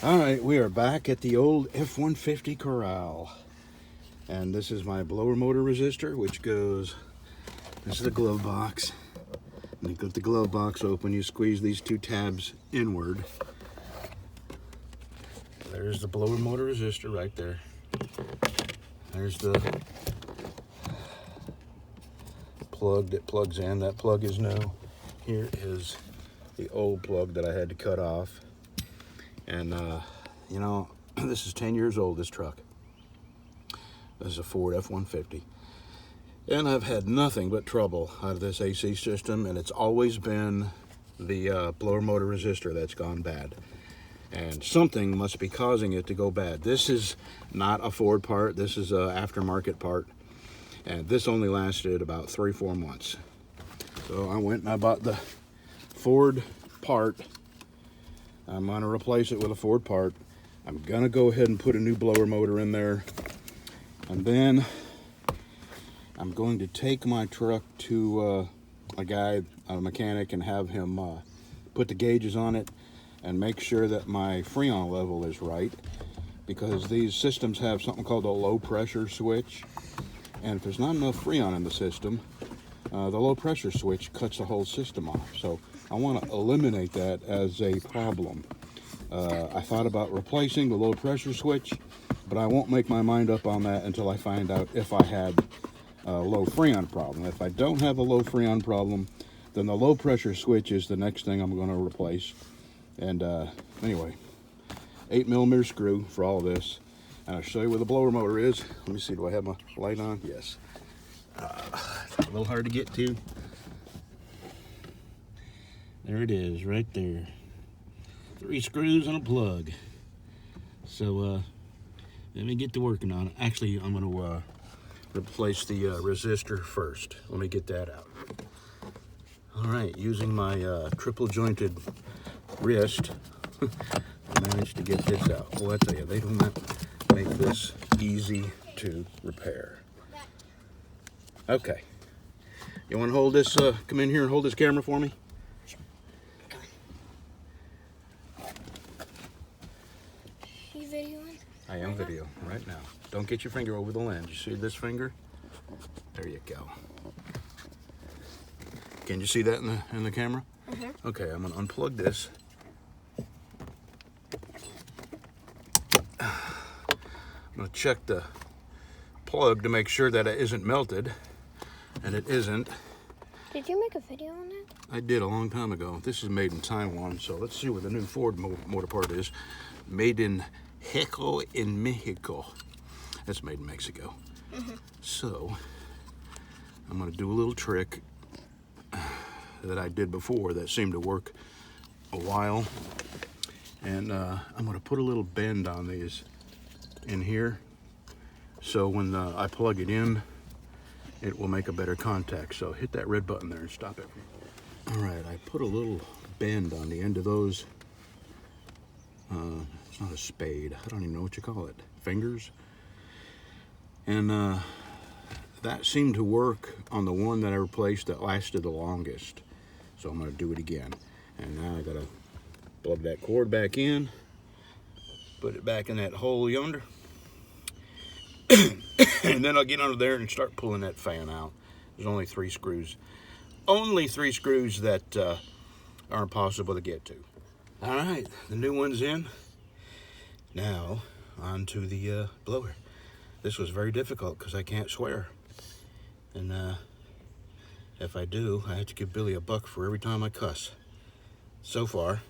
All right, we are back at the old F-150 corral. And this is my blower motor resistor, which goes, this is the glove box. And you got the glove box open, you squeeze these two tabs inward. There's the blower motor resistor right there. There's the plug that plugs in. That plug is new. Here is the old plug that I had to cut off. And you know, this is 10 years old, this truck. This is a Ford F-150. And I've had nothing but trouble out of this AC system, and it's always been the blower motor resistor that's gone bad. And something must be causing it to go bad. This is not a Ford part, this is an aftermarket part. And this only lasted about 3-4 months. So I went and I bought the Ford part. I'm gonna replace it with a Ford part. I'm gonna go ahead and put a new blower motor in there. And then I'm going to take my truck to a guy, a mechanic, and have him put the gauges on it and make sure that my freon level is right, because these systems have something called a low pressure switch, and if there's not enough freon in the system, the low pressure switch cuts the whole system off. So I want to eliminate that as a problem. I thought about replacing the low pressure switch, but I won't make my mind up on that until I find out if I had a low freon problem. If I don't have a low freon problem, then the low pressure switch is the next thing I'm going to replace. And anyway, 8mm screw for all of this. And I'll show you where the blower motor is. Let me see, do I have my light on? Yes. It's a little hard to get to. There it is, right there. 3 screws and a plug. So let me get to working on it. Actually, I'm going to replace the resistor first. Let me get that out. All right, using my triple jointed wrist, I managed to get this out. Well, I tell you, they do not make this easy to repair. Okay. You want to hold this, come in here and hold this camera for me? Sure. You videoing? I am video right now. Don't get your finger over the lens. You see this finger? There you go. Can you see that in the camera? Mm-hmm. Okay, I'm gonna unplug this. I'm gonna check the plug to make sure that it isn't melted, and it isn't. Did you make a video on that? I did a long time ago. This is made in Taiwan, so let's see where the new Ford motor part is. Made in Heco in Mexico. That's made in Mexico. Mm-hmm. So I'm gonna do a little trick that I did before that seemed to work a while. And I'm gonna put a little bend on these in here, so when I plug it in, it will make a better contact. So hit that red button there and stop it. All right, I put a little bend on the end of those. It's not a spade. I don't even know what you call it. Fingers. And that seemed to work on the one that I replaced that lasted the longest. So I'm gonna do it again. And now I gotta plug that cord back in, put it back in that hole yonder, and then I'll get under there and start pulling that fan out. There's only 3 screws. Only 3 screws that are impossible to get to. All right, the new one's in. Now, on to the blower. This was very difficult because I can't swear. And if I do, I have to give Billy $1 for every time I cuss. So far,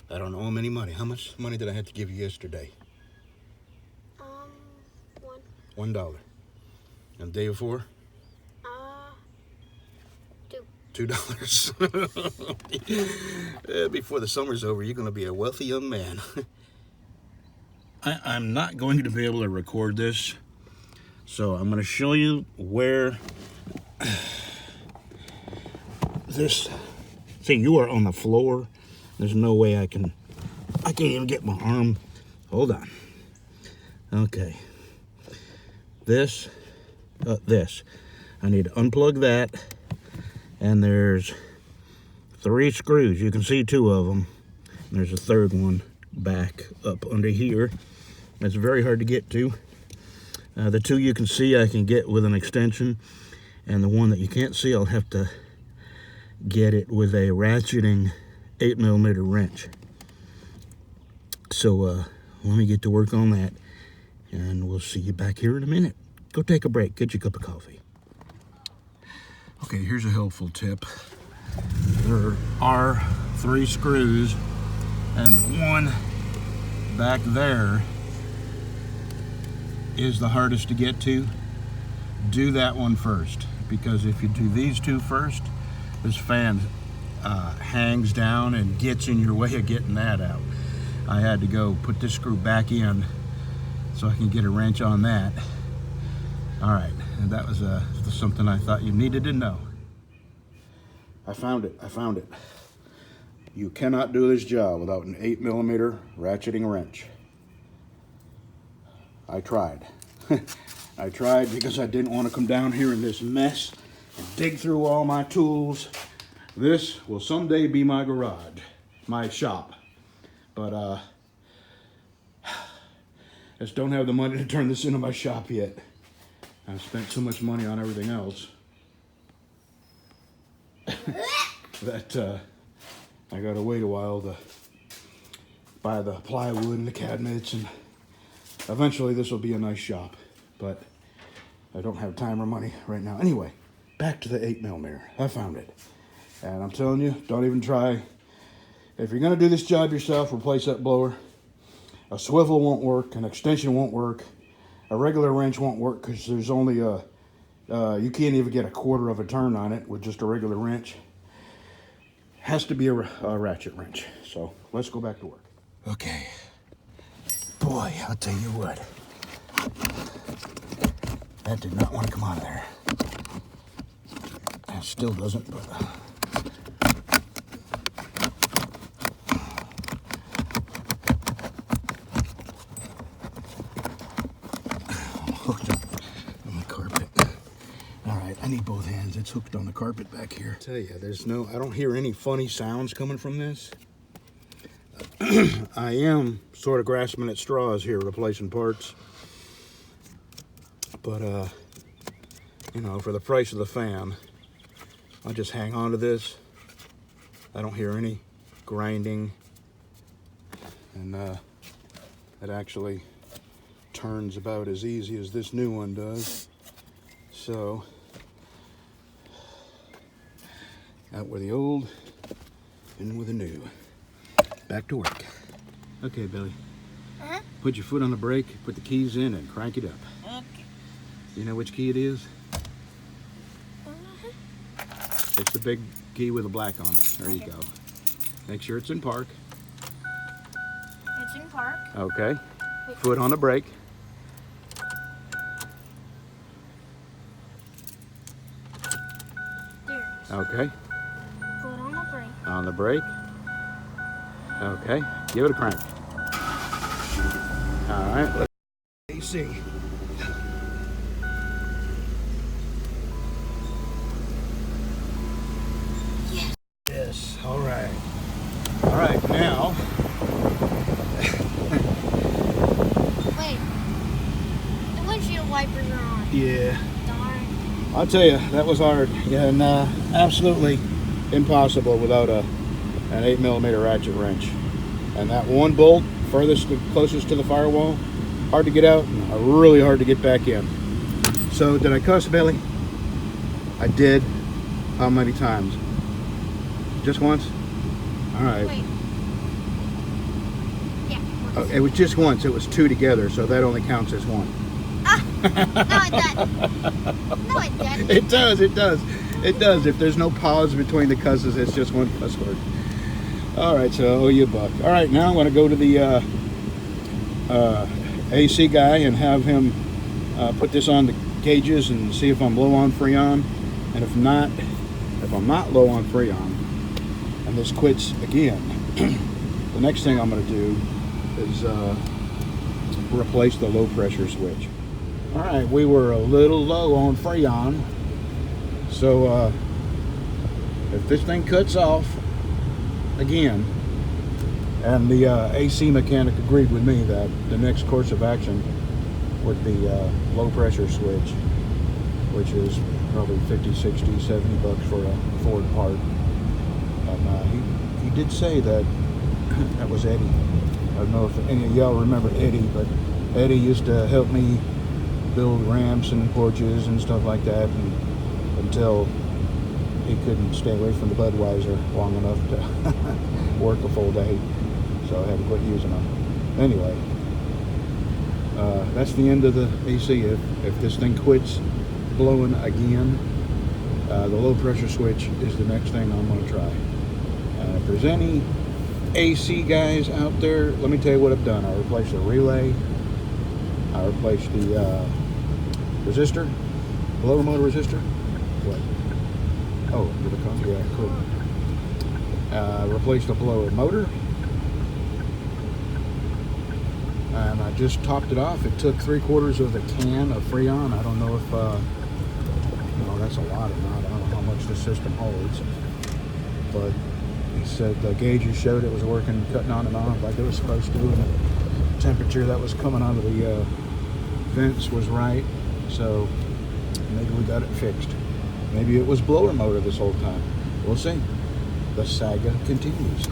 I don't owe him any money. How much money did I have to give you yesterday? $1. And the day before? $2. Before the summer's over, you're going to be a wealthy young man. I'm not going to be able to record this, so I'm going to show you where this. See, you are on the floor. There's no way I can't even get my arm. Hold on. Okay. This. I need to unplug that. And there's 3 screws. You can see 2 of them. There's a third one back up under here. It's very hard to get to. The two you can see I can get with an extension, and the one that you can't see I'll have to get it with a ratcheting 8mm wrench. So let me get to work on that, and we'll see you back here in a minute. Go take a break, get your cup of coffee. Okay, here's a helpful tip. There are 3 screws, and the one back there is the hardest to get to. Do that one first, because if you do these 2 first, this fan hangs down and gets in your way of getting that out. I had to go put this screw back in so I can get a wrench on that. All right, and that was something I thought you needed to know. I found it. You cannot do this job without an 8mm ratcheting wrench. I tried. I tried because I didn't want to come down here in this mess and dig through all my tools. This will someday be my garage, my shop. But I just don't have the money to turn this into my shop yet. I've spent so much money on everything else that I gotta wait a while to buy the plywood and the cabinets, and eventually this will be a nice shop, but I don't have time or money right now. Anyway, back to the 8mm. I found it. And I'm telling you, don't even try. If you're gonna do this job yourself, replace that blower. A swivel won't work, an extension won't work, a regular wrench won't work, because there's only you can't even get a 1/4 of a turn on it with just a regular wrench. Has to be a ratchet wrench. So let's go back to work. Okay. Boy, I'll tell you what. That did not want to come out of there. It still doesn't, but hooked up on the carpet. All right, I need both hands. It's hooked on the carpet back here. I tell you, I don't hear any funny sounds coming from this. I am sort of grasping at straws here, replacing parts. But, you know, for the price of the fan, I'll just hang on to this. I don't hear any grinding. And it actually turns about as easy as this new one does. So, out with the old, in with the new. Back to work. Okay, Billy. Put your foot on the brake, put the keys in, and crank it up. Okay. You know which key it is? It's the big key with a black on it. There you go. Make sure it's in park. It's in park. Okay. Foot on the brake. There. Okay. Foot on the brake. On the brake. Okay. Give it a crank. All right. Let's AC. Yes. Yes. All right. All right. Now. Wait. The windshield wipers are on. Yeah. Darn. I'll tell you, that was hard, and absolutely impossible without an 8mm ratchet wrench. And that one bolt closest to the firewall, hard to get out, and really hard to get back in. So did I cuss, Billy? I did. How many times? Just once? All right. Wait. Yeah. Oh, it was just once. It was 2 together, so that only counts as 1. No, it doesn't. No, it doesn't. It does, it does. It does. If there's no pause between the cusses, it's just one cuss word. All right, so I owe you $1. All right, now I'm going to go to the AC guy and have him put this on the gauges and see if I'm low on freon. And if I'm not low on freon, and this quits again, the next thing I'm going to do is replace the low pressure switch. All right, we were a little low on freon, so if this thing cuts off again, And the AC mechanic agreed with me that the next course of action would be low pressure switch, which is probably 50, 60, 70 bucks for a Ford part. And he did say that that was Eddie. I don't know if any of y'all remember Eddie, but Eddie used to help me build ramps and porches and stuff like that, and until he couldn't stay away from the Budweiser long enough to work a full day, so I had to quit using them. Anyway, that's the end of the AC. If this thing quits blowing again, the low pressure switch is the next thing I'm going to try. If there's any AC guys out there, let me tell you what I've done. I replaced the relay, I replaced the resistor, blower motor resistor. What? Oh, did it come? Yeah, cool. Replaced the blower motor, and I just topped it off. It took 3/4 of a can of freon. I don't know if that's a lot or not. I don't know how much the system holds, but he said the gauges showed it was working, cutting on and off like it was supposed to, and the temperature that was coming out of the vents was right. So maybe we got it fixed. Maybe it was blower motor this whole time. We'll see. The saga continues.